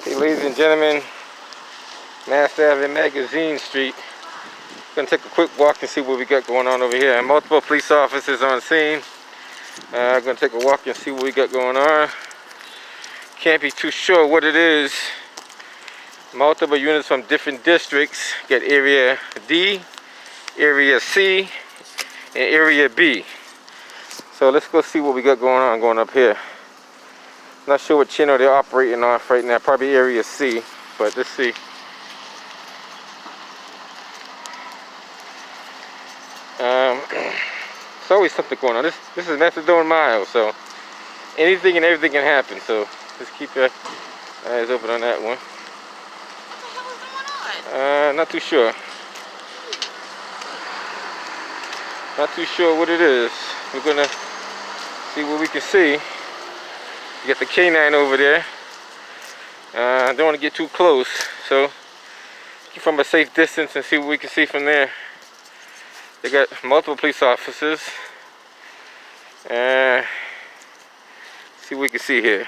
Hey, ladies and gentlemen, Mass Ave and Magazine Street. Gonna take a quick walk and see what we got going on over here. Multiple police officers on scene. Gonna take a walk and see what we got going on. Can't be too sure what it is. Multiple units from different districts. Got Area D, Area C, and Area B. So let's go see what we got going up here. Not sure what channel they're operating off right now. Probably Area C, but let's see. There's always something going on. This is Methadone Mile, so anything and everything can happen. So just keep your eyes open on that one. What the hell is going on? Not too sure. Not too sure what it is. We're gonna see what we can see. You got the K9 over there. Don't want to get too close, so keep from a safe distance and see what we can see from there. They got multiple police officers. See what we can see here.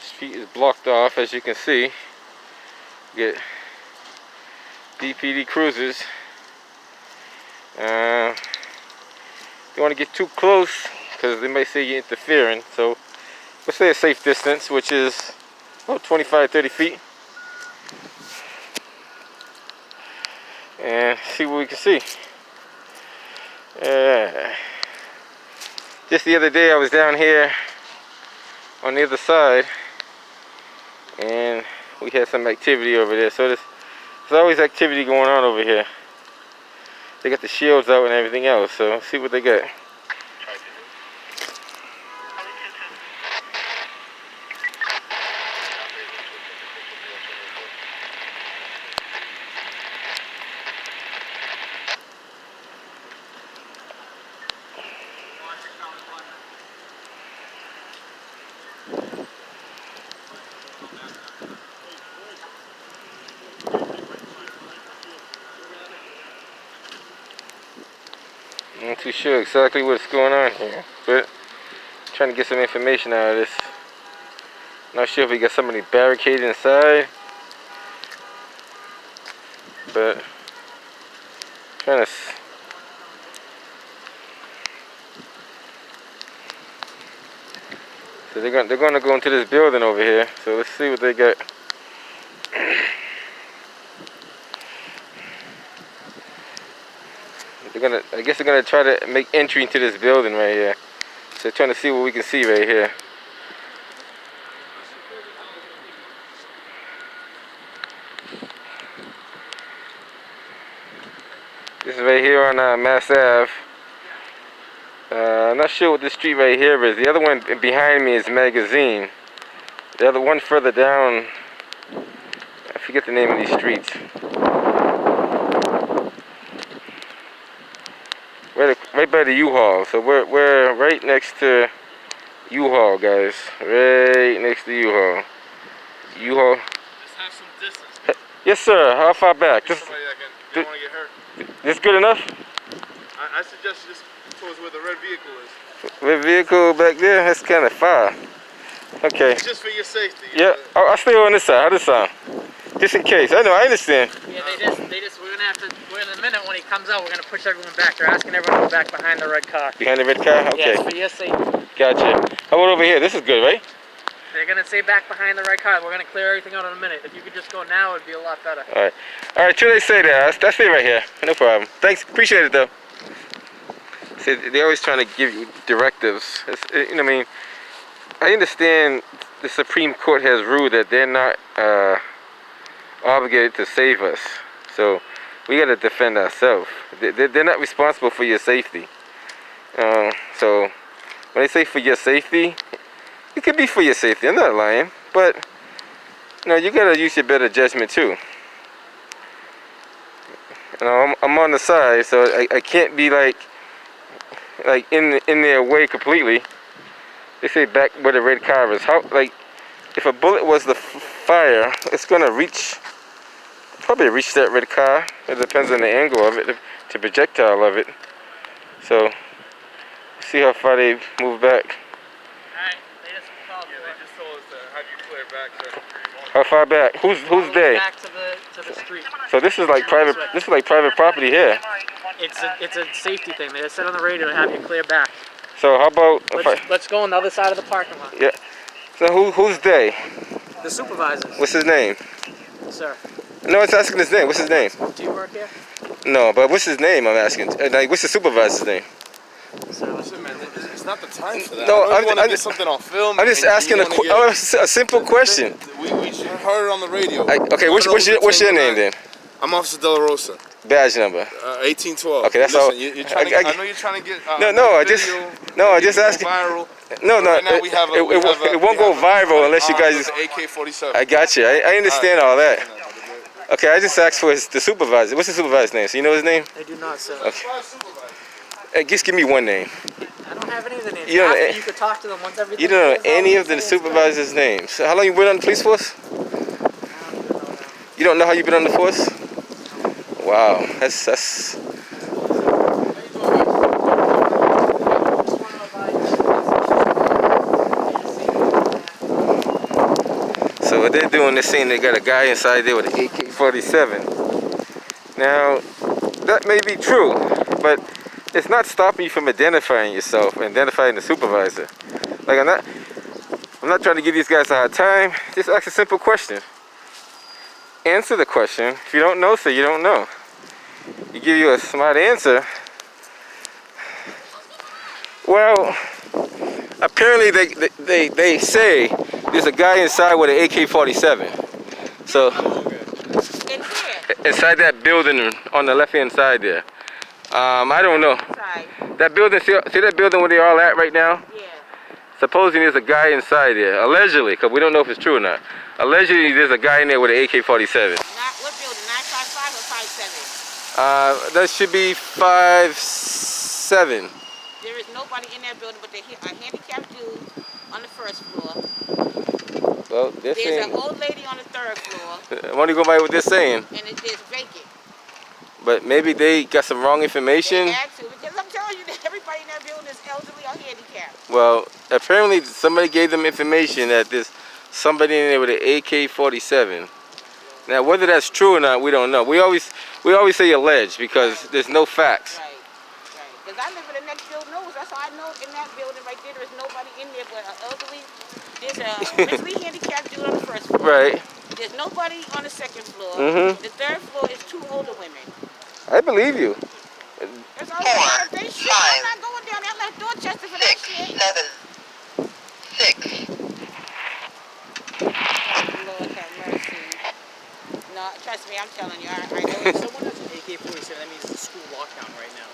Street is blocked off, as you can see. You get DPD cruisers. Don't want to get too close because they may say you're interfering. So let's say a safe distance, which is about 25-30 feet. And see what we can see. Just the other day I was down here on the other side and we had some activity over there. So there's always activity going on over here. They got the shields out and everything else, so let's see what they got. I'm not too sure exactly what's going on here, but I'm trying to get some information out of this. Not sure if we got somebody barricaded inside, but trying to. So they're gonna go into this building over here. So let's see what they got. I guess they're gonna try to make entry into this building right here. So trying to see what we can see right here. This is right here on Mass Ave. I'm not sure what this street right here is. The other one behind me is Magazine. The other one further down, I forget the name of these streets. Right by the U-Haul. So we're right next to U-Haul, guys. Right next to U-Haul. U-Haul. Just have some distance. Yes, sir. How far back? Just somebody that don't want to get hurt. This good enough? I suggest you just towards where the red vehicle is. Red vehicle back there? That's kind of far. Okay. Just for your safety. Yeah. Oh, I'll stay on this side. How does this sound? Just in case. I know. I understand. Yeah, we're gonna have to. In a minute when he comes out, we're gonna push everyone back. They're asking everyone to go back behind the red car. Behind the red car? Okay. Yes, for your safety. Gotcha. How about over here? This is good, right? They're gonna say back behind the red car. We're gonna clear everything out in a minute. If you could just go now, it'd be a lot better. All right. All right. Till they say that. I'll stay right here. No problem. Thanks. Appreciate it, though. See, they're always trying to give you directives. You know what I mean? I understand the Supreme Court has ruled that they're not obligated to save us. So we got to defend ourselves. They're not responsible for your safety. So when they say for your safety, it could be for your safety. I'm not lying, but you know, you got to use your better judgment too. You know, I'm on the side, so I can't be like in their way completely. They say back where the red car is. How, like, if a bullet was the fire, it's gonna probably reach that red car. It depends on the angle of it, the projectile of it. So, let's see how far they move back. Alright, they just called Yeah, for they it. just told us to have you clear back, sir. How far back? Who's All the way they? Back to the street. So this is like private. This is like private property here. It's a safety thing. They said on the radio to have you clear back. So how about if I, Let's go on the other side of the parking lot. yeah? So who's they? The supervisors, What's his name? sir. No, it's asking his name. What's his name? Do you work here? No, but what's his name? I'm asking. Like, what's the supervisor's name? Sir, Listen, man, it's not the time for that. No, I know you I'm want to get just- something on film. I'm just and you asking wanna a simple question. We heard it on the radio. Okay, what's your name then? I'm Officer De La Rosa, Badge number. 1812. Okay, that's Listen, all- You're trying to, I- I know you're trying to get No, I just- video, no, I get just it go asking- viral. No, Right now we have a- we have a- it won't we go have a- viral unless you guys. AK-47. I got you. I understand all that. Okay, I just asked for the supervisor. What's the supervisor's name? So you know his name? they do not, sir. Okay. Hey, just give me one name. I don't have any of the names. You don't know After any- you could talk to them once everything. You don't know clears out, any you of the say it's good. supervisors' names. So how long you been on the police force? You don't know how you've been on the force? Wow, that's. So what they're doing, they're saying they got a guy inside there with an AK-47. Now, that may be true, but it's not stopping you from identifying yourself, identifying the supervisor. Like I'm not trying to give these guys a hard time. Just ask a simple question. Answer the question. If you don't know, say you don't know. You give you a smart answer. Well, apparently they say there's a guy inside with an AK-47. So In here, inside that building on the left-hand side there. I don't know. side. That building, see that building where they all at right now? Yeah. Supposing there's a guy inside there, allegedly, because we don't know if it's true or not. Allegedly, there's a guy in there with an AK-47. Not what building? 955 or 57? That should be 5'7". There is nobody in that building but a handicapped dude on the first floor. Well, they're There's saying, an old lady on the third floor, I'm only going by what they're saying, and it is vacant. but maybe they got some wrong information. They had to, because I'm telling you that everybody in that building is elderly or handicapped. Well, apparently somebody gave them information that there's somebody in there with an AK-47. Now, whether that's true or not, we don't know. We always say alleged because there's no facts. Right, right. Because I live in the next building, that's how I know in that building right there, there's nobody in there but an elderly. There's a mentally handicapped dude on the first floor. Right. There's nobody on the second floor. Mhm. The third floor is two older women. I believe you. That's all right. They shit. I'm not going down there. I left Dorchester for that shit. 6. Lord have mercy. No, trust me, I'm telling you. I know If someone has an AK-47, that means it's a school lockdown right now.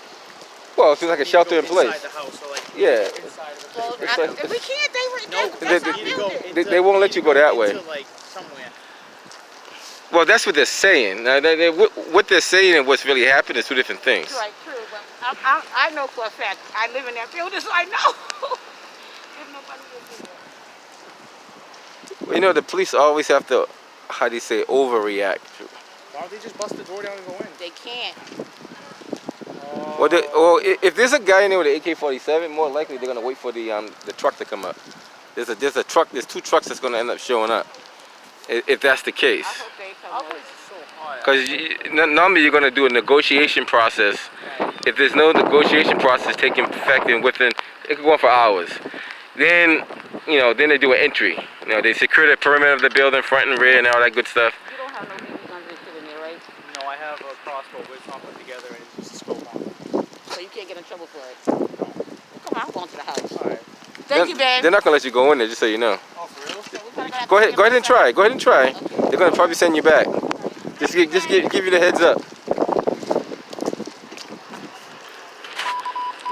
Well, it's like a shelter in place. Inside the house, or like Yeah. inside of the well, It's like- if we can't, No, that's they- our you need to go building. They won't let you go that way. Into, like, somewhere. Well, that's what they're saying. Now, what they're saying and what's really happened is two different things. Right, true. But I know for a fact. I live in that building, so I know. There's nobody lives in there. Well, you know, the police always have to, how do you say, overreact. Why don't they just bust the door down and go in? They can't. Well, if there's a guy in there with an AK-47, more likely they're gonna wait for the truck to come up. There's two trucks that's gonna end up showing up, if that's the case. I hope they come. How up. is it so hot? Because normally you're gonna do a negotiation process. If there's no negotiation process taking effect within, it could go on for hours. Then, then they do an entry. They secure the perimeter of the building, front and rear, and all that good stuff. You don't have no BB guns and shit in there, right? No, I have a crossbow, but it's not put together, and it's just a scope on. So you can't get in trouble for it. Well, come on, I'm going to the house. All right. Thank you, babe. They're not gonna let you go in there, just so you know. Oh, for real? So we're gonna Go ahead and try. Go ahead and try. Okay. They're gonna probably send you back. Just give you the heads up.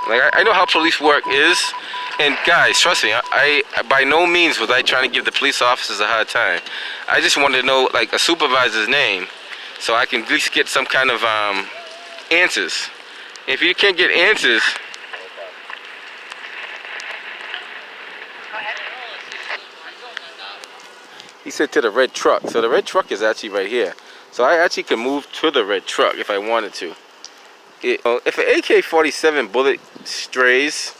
Like I know how police work is, and guys, trust me, I by no means was I trying to give the police officers a hard time. I just wanted to know like a supervisor's name, so I can at least get some kind of answers. If you can't get answers, he said to the red truck. So the red truck is actually right here. So I actually can move to the red truck if I wanted to. If an AK-47 bullet strays,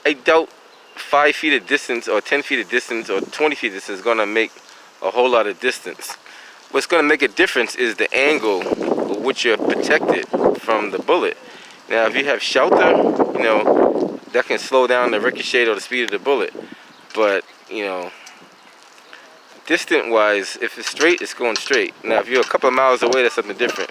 I doubt 5 feet of distance or 10 feet of distance or 20 feet of distance is going to make a whole lot of distance. What's going to make a difference is the angle with which you're protected from the bullet. Now, if you have shelter, you know, that can slow down the ricochet or the speed of the bullet. But, you know, distant-wise, if it's straight, it's going straight. Now, if you're a couple of miles away, that's something different.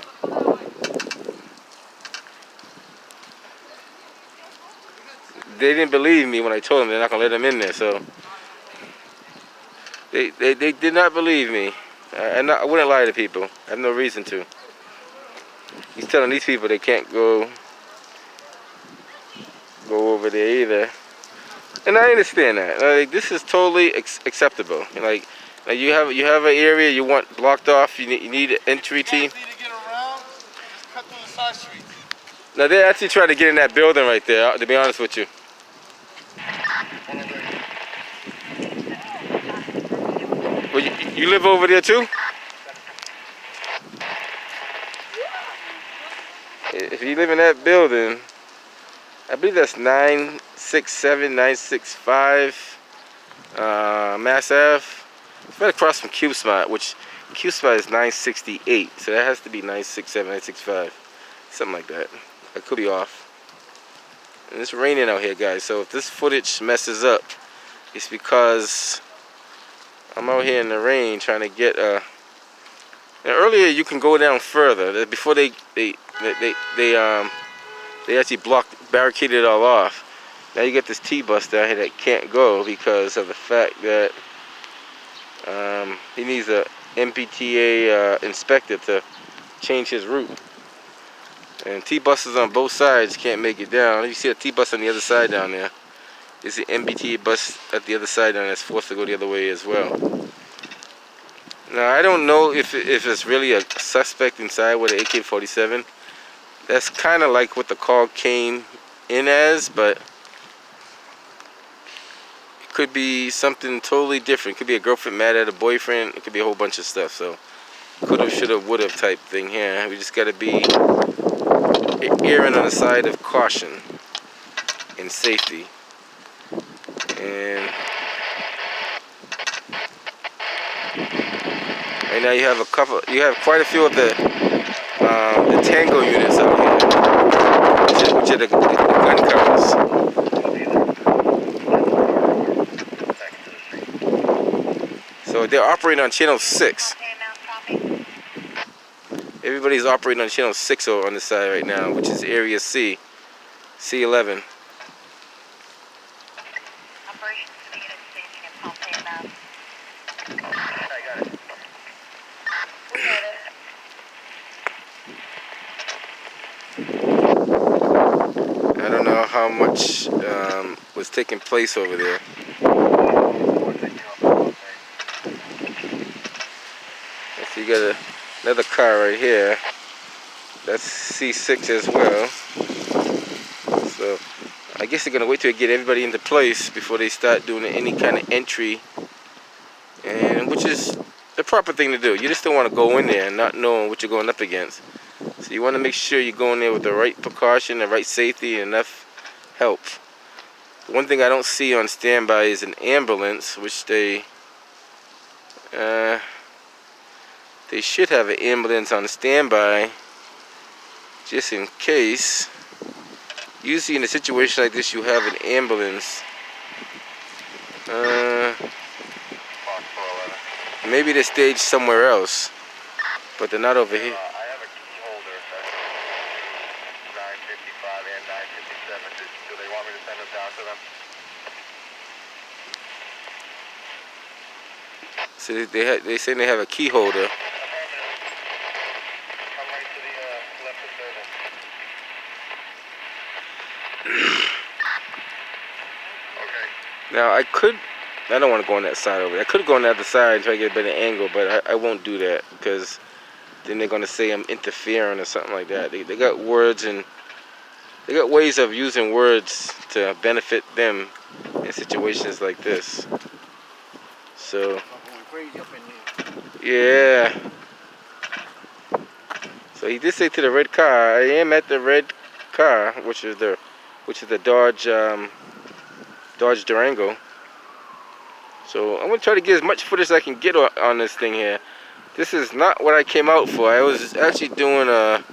They didn't believe me when I told them they're not going to let them in there, so they did not believe me. I wouldn't lie to people. I have no reason to. He's telling these people they can't go over there either. And I understand that. Like, this is totally acceptable. Like you have an area you want blocked off. You need an entry team. Need to get around. Just cut through the side streets. Now they're actually trying to get in that building right there. To be honest with you. Well, you live over there too? If you live in that building, I believe that's 967, 965 Mass Ave. It's right across from CubeSpot, which CubeSpot is 968. So that has to be 967, 965. Something like that. I could be off. And it's raining out here, guys. So if this footage messes up, it's because I'm out here in the rain trying to get Now earlier you can go down further. Before they actually barricaded it all off. Now you get this T-bus down here that can't go because of the fact that he needs a MPTA inspector to change his route. And T-buses on both sides can't make it down. You see a T-bus on the other side down there. There's the MBTA bus at the other side down there that's forced to go the other way as well. Now I don't know if it's really a suspect inside with an AK-47. That's kind of like what the call came in as, but it could be something totally different. It could be a girlfriend mad at a boyfriend. It could be a whole bunch of stuff. So coulda, shoulda, woulda type thing here. We just got to be erring on the side of caution and safety. And right now you have quite a few of the Tango units out here, which are the gun cars. So they're operating on channel 6. Everybody's operating on channel 6 over on this side right now, which is area C, C11. I don't know how much was taking place over there. So you got another car right here. That's C6 as well. So I guess they're gonna wait till they get everybody into place before they start doing any kind of entry, and which is the proper thing to do. You just don't want to go in there and not knowing what you're going up against. So you want to make sure you go in there with the right precaution, the right safety, and enough help. The one thing I don't see on standby is an ambulance, which they should have an ambulance on standby just in case. Usually in a situation like this you have an ambulance. Maybe they're staged somewhere else, but they're not over here. I have a key holder. That's 955 and 957. Do they want me to send them down to them? So they say they have a key holder. Come right to the left of the building. Okay. Now I don't want to go on that side over there. I could go on the other side and try to get a better angle, but I won't do that because then they're going to say I'm interfering or something like that. They got words and they got ways of using words to benefit them in situations like this. So, yeah. So he did say to the red car, I am at the red car, which is the Dodge Dodge Durango. So I'm gonna try to get as much footage as I can get on this thing here. This is not what I came out for. I was actually doing an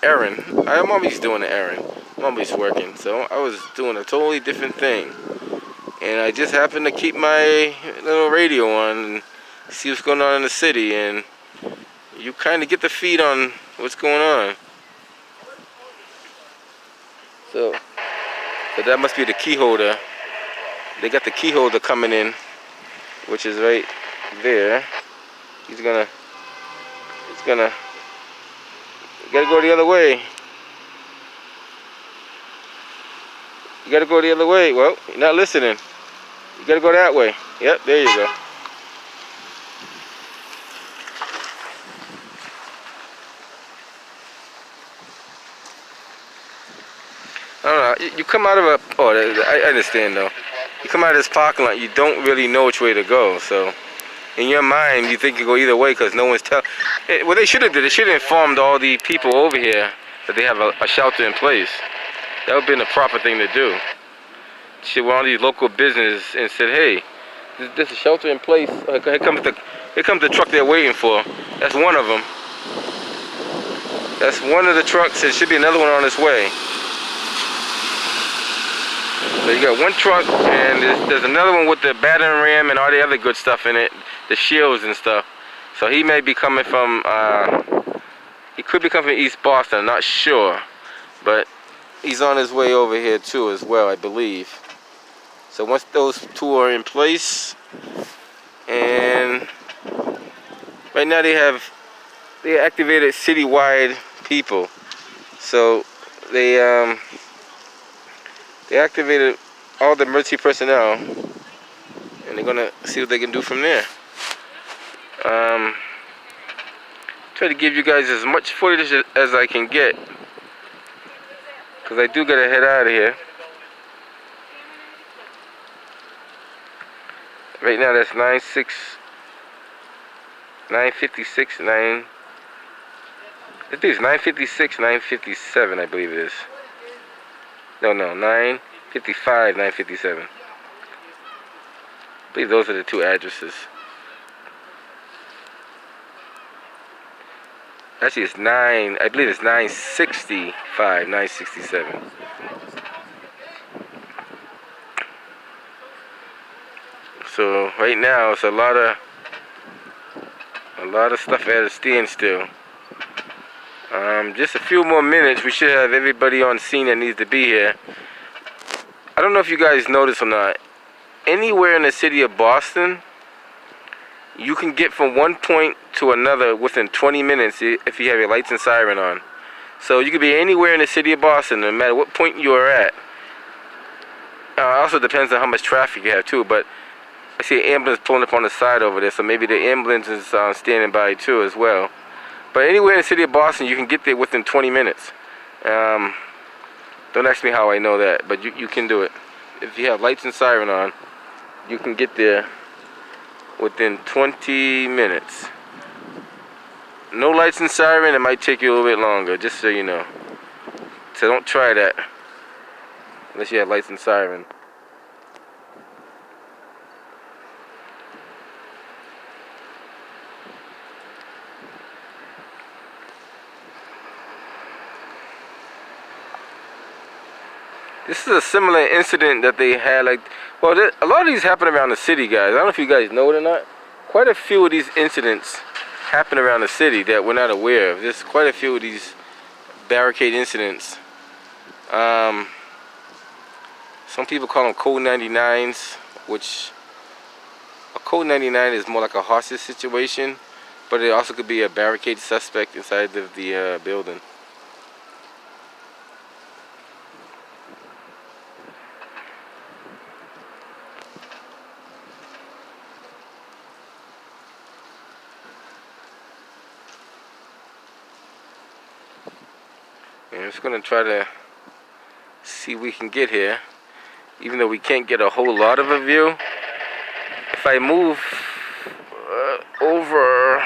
errand. I'm always doing an errand. I'm always working. So I was doing a totally different thing. And I just happened to keep my little radio on and see what's going on in the city. And you kind of get the feed on what's going on. So that must be the key holder. They got the key holder coming in, which is right there. You gotta go the other way. You gotta go the other way. Well, you're not listening. You gotta go that way. Yep, there you go. I don't know. You come out of a. Oh, I understand though. You come out of this parking lot, you don't really know which way to go. So, in your mind, you think you go either way because no one's telling. What they should have did, they should have informed all the people over here that they have a shelter in place. That would have been the proper thing to do. Should went on these local business and said, "Hey, there's a shelter in place. Here comes the truck they're waiting for. That's one of them. That's one of the trucks. There should be another one on its way." So you got one truck, and there's another one with the battering ram and all the other good stuff in it, the shields and stuff. So he may be coming from, he could be coming from East Boston, I'm not sure. But he's on his way over here too as well, I believe. So once those two are in place, and right now they activated citywide people. So they activated all the emergency personnel, and they're gonna see what they can do from there. Try to give you guys as much footage as I can get, because I do gotta head out of here. Right now that's 9:56, I think it's 9:56, 9:57, I believe it is. No, 9:55, 9:57. I believe those are the two addresses. Actually, it's I believe it's 9:65, 9:67. So right now it's a lot of stuff at a standstill. Just a few more minutes, we should have everybody on scene that needs to be here. I don't know if you guys noticed or not. Anywhere in the city of Boston, you can get from one point to another within 20 minutes if you have your lights and siren on. So you could be anywhere in the city of Boston, no matter what point you are at. Also depends on how much traffic you have too, but I see an ambulance pulling up on the side over there, so maybe the ambulance is standing by too as well. But anywhere in the city of Boston, you can get there within 20 minutes. Don't ask me how I know that, but you can do it. If you have lights and siren on, you can get there within 20 minutes. No lights and siren, it might take you a little bit longer, just so you know. So don't try that unless you have lights and siren. This is a similar incident that they had, like, well, a lot of these happen around the city, guys. I don't know if you guys know it or not. Quite a few of these incidents happen around the city that we're not aware of. There's quite a few of these barricade incidents. Some people call them code 99s, which a code 99 is more like a hostage situation, but it also could be a barricade suspect inside of the building. And I'm just going to try to see if we can get here, even though we can't get a whole lot of a view. If I move over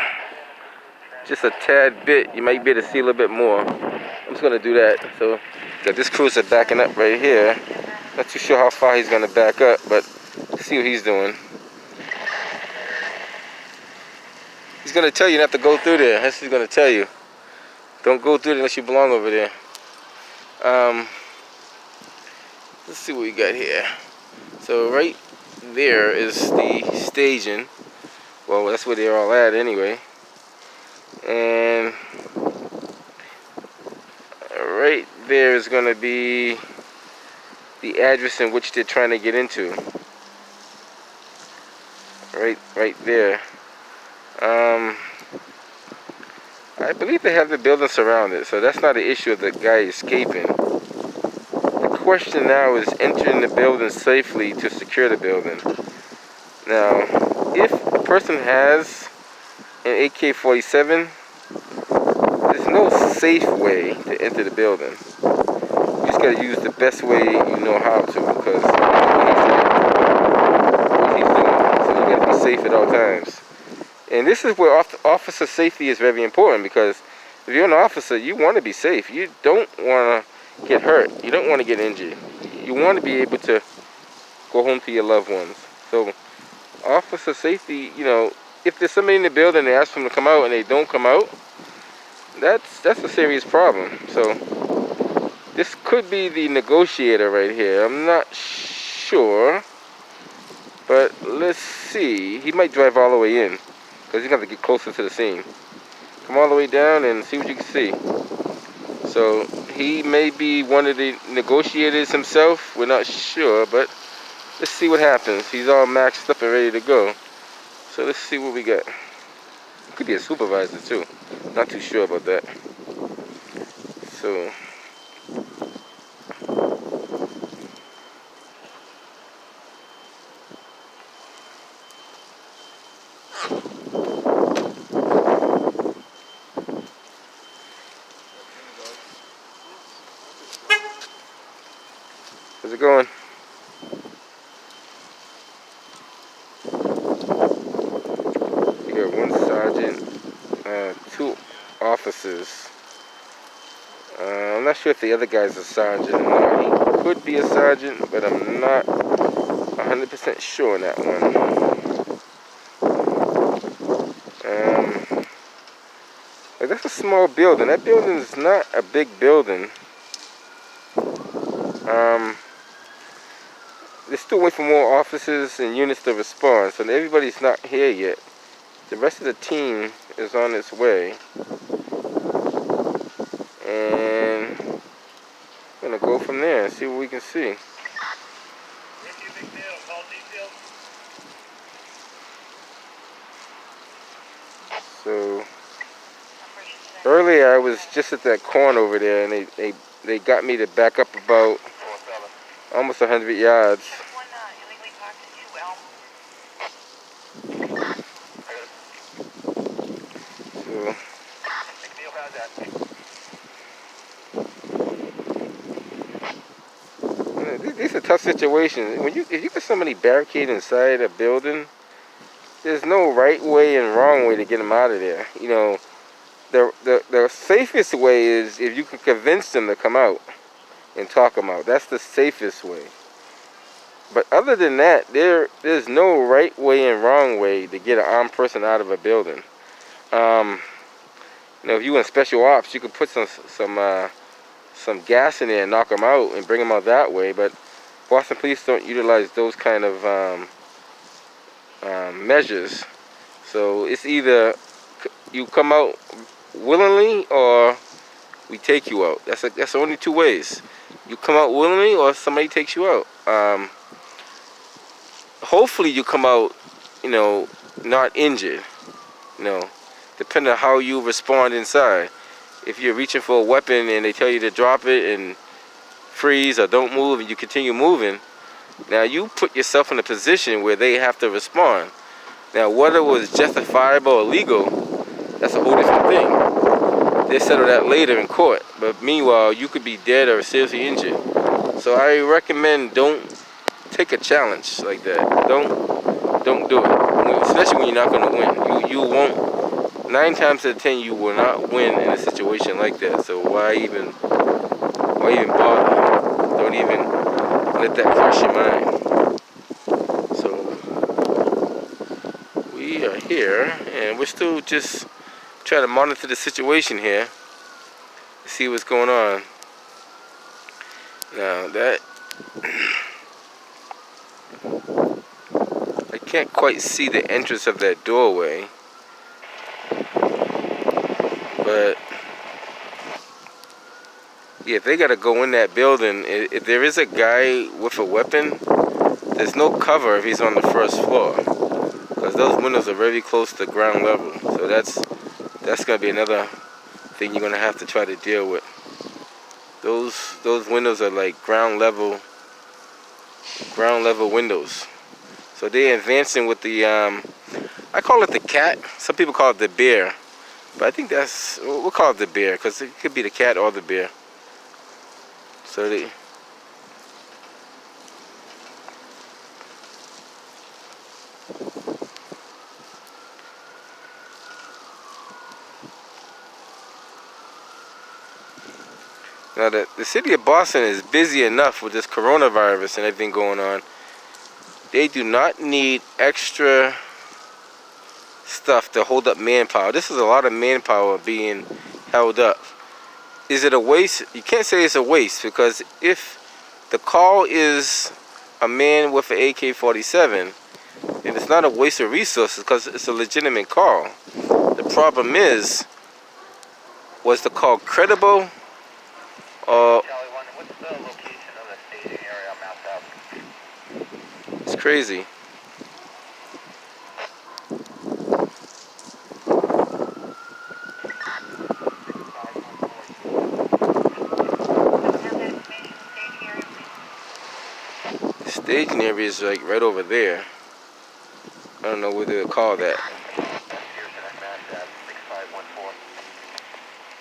just a tad bit, you might be able to see a little bit more. I'm just going to do that. So got this cruiser backing up right here. Not too sure how far he's gonna back up, but let's see what he's doing. He's gonna tell you not to go through there. That's what he's gonna tell you. Don't go through it unless you belong over there. Let's see what we got here. So right there is the staging. Well, that's where they're all at anyway. And right there is gonna be the address in which they're trying to get into. Right there. I believe they have the building surrounded, so that's not an issue of the guy escaping. The question now is entering the building safely to secure the building. Now, if a person has an AK-47, there's no safe way to enter the building. You just gotta use the best way you know how to, because what he's doing. So you gotta be safe at all times. And this is where officer safety is very important, because if you're an officer, you want to be safe. You don't want to get hurt. You don't want to get injured. You want to be able to go home to your loved ones. So officer safety, you know, if there's somebody in the building and they ask them to come out and they don't come out, that's a serious problem. So this could be the negotiator right here. I'm not sure, but let's see. He might drive all the way in, because he's going to get closer to the scene. Come all the way down and see what you can see. So he may be one of the negotiators himself. We're not sure, but let's see what happens. He's all maxed up and ready to go. So let's see what we got. Could be a supervisor too. Not too sure about that. So how's it going? You got one sergeant, two officers. I'm not sure if the other guy's a sergeant or not. He could be a sergeant, but I'm not 100% sure on that one. Like, that's a small building. That building is not a big building. They're still waiting for more officers and units to respond, so everybody's not here yet. The rest of the team is on its way. And we're going to go from there and see what we can see. So earlier I was just at that corner over there, and they got me to back up about almost 100 yards. So, these are tough situations. If you get somebody barricaded inside a building, there's no right way and wrong way to get them out of there. You know, the safest way is if you can convince them to come out and talk them out. That's the safest way. But other than that, there's no right way and wrong way to get an armed person out of a building. You know, if you in special ops, you could put some gas in there and knock them out and bring them out that way. But Boston police don't utilize those kind of measures. So it's either you come out willingly or we take you out. That's the only two ways. You come out willingly or somebody takes you out. Hopefully you come out, you know, not injured. You know, depending on how you respond inside. If you're reaching for a weapon and they tell you to drop it and freeze or don't move and you continue moving, now you put yourself in a position where they have to respond. Now whether it was justifiable or legal, that's a whole different thing. They settle that later in court. But meanwhile, you could be dead or seriously injured. So I recommend don't take a challenge like that. Don't do it. Especially when you're not going to win. You won't. 9 times out of 10, you will not win in a situation like that. So why even bother? Don't let that cross your mind. So we are here, and we're still just trying to monitor the situation here, see what's going on. Now that I can't quite see the entrance of that doorway, but yeah, if they gotta go in that building, if there is a guy with a weapon, there's no cover if he's on the first floor, because those windows are very close to ground level. So that's gonna be another thing you're gonna have to try to deal with. Those windows are like ground level windows. So they're advancing with the I call it the cat. Some people call it the bear, but I think we'll call it the bear because it could be the cat or the bear. So now the city of Boston is busy enough with this coronavirus and everything going on. They do not need extra stuff to hold up manpower. This is a lot of manpower being held up. Is it a waste? You can't say it's a waste, because if the call is a man with an AK-47, then it's not a waste of resources because it's a legitimate call. The problem is, was the call credible? Or what's the location of the staging area on Mass Ave? it's crazy. The staging area is like right over there. I don't know what they call that.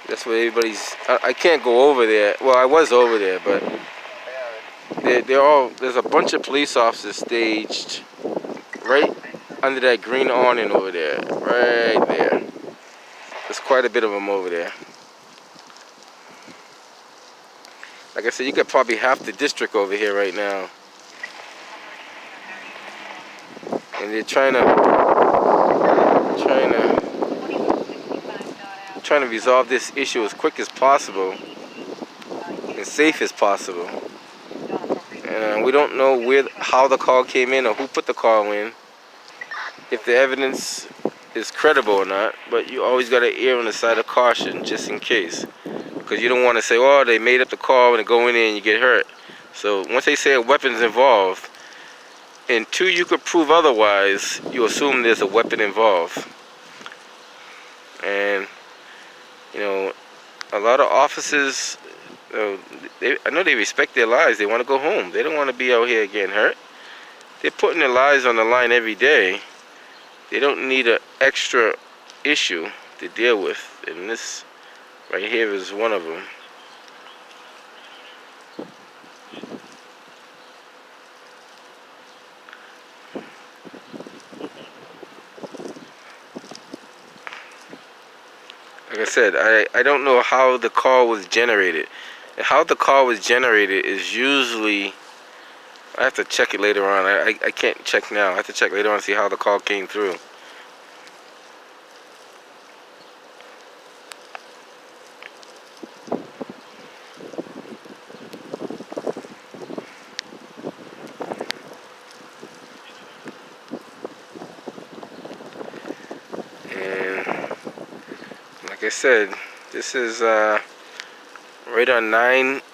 That's where everybody's. I can't go over there. Well, I was over there, but there's a bunch of police officers staged right under that green awning over there, right there. There's quite a bit of them over there. Like I said, you got probably half the district over here right now, and they're trying to resolve this issue as quick as possible and safe as possible. And we don't know how the call came in or who put the call in, if the evidence is credible or not. But you always got to err on the side of caution just in case, because you don't want to say, oh, they made up the call and go in there and you get hurt. So once they say a weapon's involved, until you could prove otherwise, you assume there's a weapon involved. And you know, a lot of officers, I know they respect their lives. They want to go home. They don't want to be out here getting hurt. They're putting their lives on the line every day. They don't need an extra issue to deal with. And this right here is one of them. Like I said, I don't know how the call was generated. And how the call was generated is usually, I have to check it later on. I can't check now. I have to check later on to see how the call came through. And like I said, this is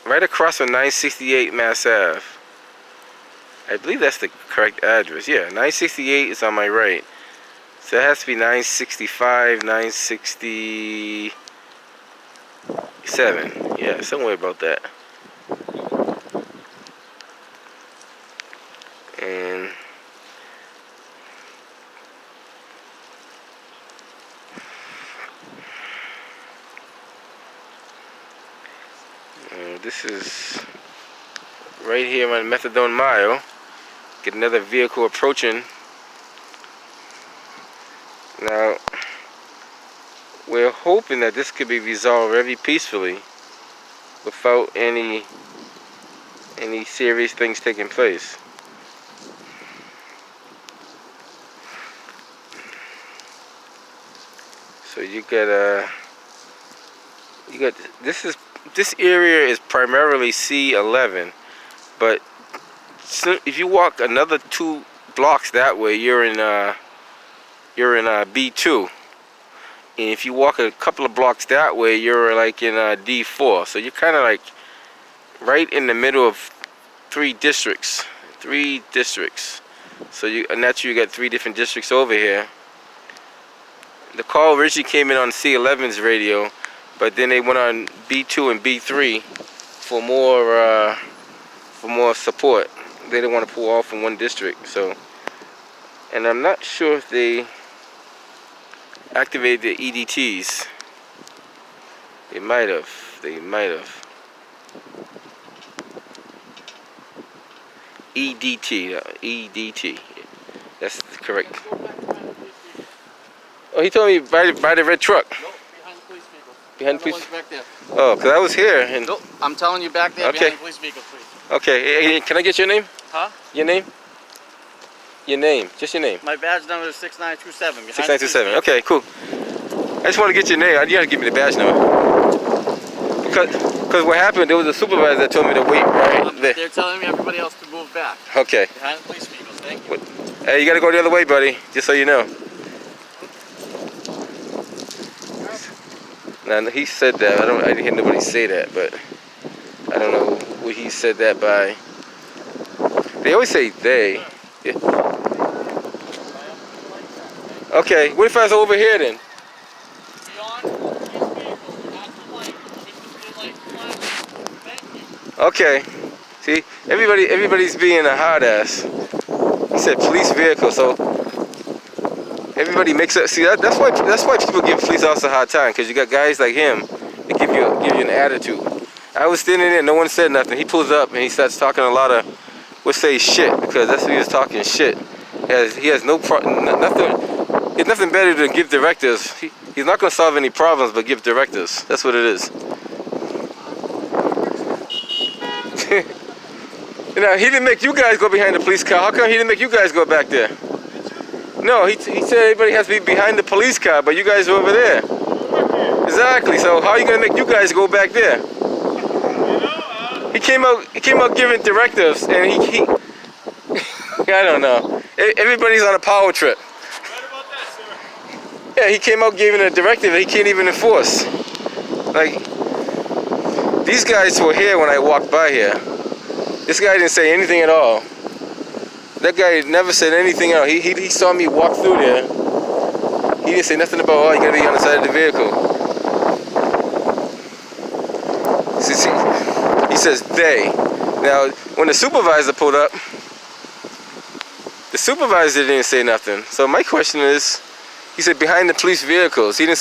right across from 968 Mass Ave. I believe that's the correct address. Yeah, 968 is on my right. So it has to be 965, 967. Yeah, somewhere about that. And this is right here on Methadone Mile. Get another vehicle approaching. Now, we're hoping that this could be resolved very peacefully without any any serious things taking place. So you got this area is primarily C11, but so if you walk another 2 blocks that way, you're in B2. And if you walk a couple of blocks that way, you're like in D4. So you're kind of like right in the middle of 3 districts. 3 districts. So naturally you got 3 different districts over here. The call originally came in on C11's radio, but then they went on B2 and B3 for more support. They didn't want to pull off from one district. So, and I'm not sure if they activated the EDTs. They might have. EDT. That's correct. Oh, he told me by the red truck. Nope, behind the police vehicle. Behind the police. Back there. Oh, because I was here. And Nope, I'm telling you back there Okay. behind the police vehicle, please. okay, hey, can I get your name? Huh? Your name? Your name. Just your name. My badge number is 6927. 6927. Okay, cool. I just want to get your name. You gotta give me the badge number. Because what happened, there was a supervisor that told me to wait right there. They're telling me everybody else to move back. Okay. Behind the police vehicles, thank you. Hey, you gotta go the other way, buddy. Just so you know. Now he said that. I didn't hear nobody say that, but I don't know what he said that by. They always say they. Yeah. Okay, what if I was over here then? Beyond the police vehicles, at the light, with the light flashing. Thank you. Okay. See, everybody's being a hard ass. He said police vehicle, so everybody makes it. See, that's why people give police officers a hard time, because you got guys like him that give you an attitude. I was standing there, no one said nothing. He pulls up and he starts talking a lot of, we'll say shit, because that's what he was talking, shit. He has nothing better than give directives. He's not going to solve any problems, but give directives. That's what it is. You know, he didn't make you guys go behind the police car. How come he didn't make you guys go back there? No, he said everybody has to be behind the police car, but you guys are over there. Exactly. So how are you gonna make you guys go back there? He came out giving directives, and he I don't know. Everybody's on a power trip. Yeah, he came out giving a directive that he can't even enforce. Like, these guys were here when I walked by here. This guy didn't say anything at all. That guy never said anything at all. He saw me walk through there. He didn't say nothing about, oh, you gotta be on the side of the vehicle. He says they. Now, when the supervisor pulled up, the supervisor didn't say nothing. So my question is, he said behind the police vehicles. He didn't